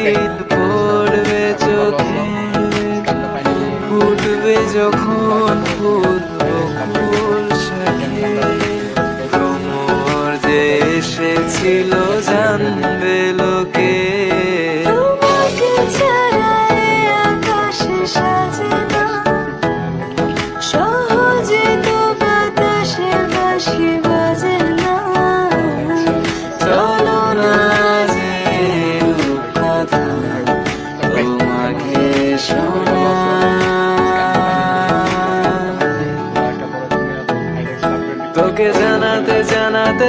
শীত পড়বে চোখে, ফুটবে যখন ফুল শাখে, ভ্রমর যে এসেছিল জানবে লোকে। তোমাকে ছাড়া এই আকাশে সাজে না, সহজে তো বাতাসে বাঁশি বাজে না। চলো না যে কথা তোমাকে শোনাই, তোকে জানাতে জানাতে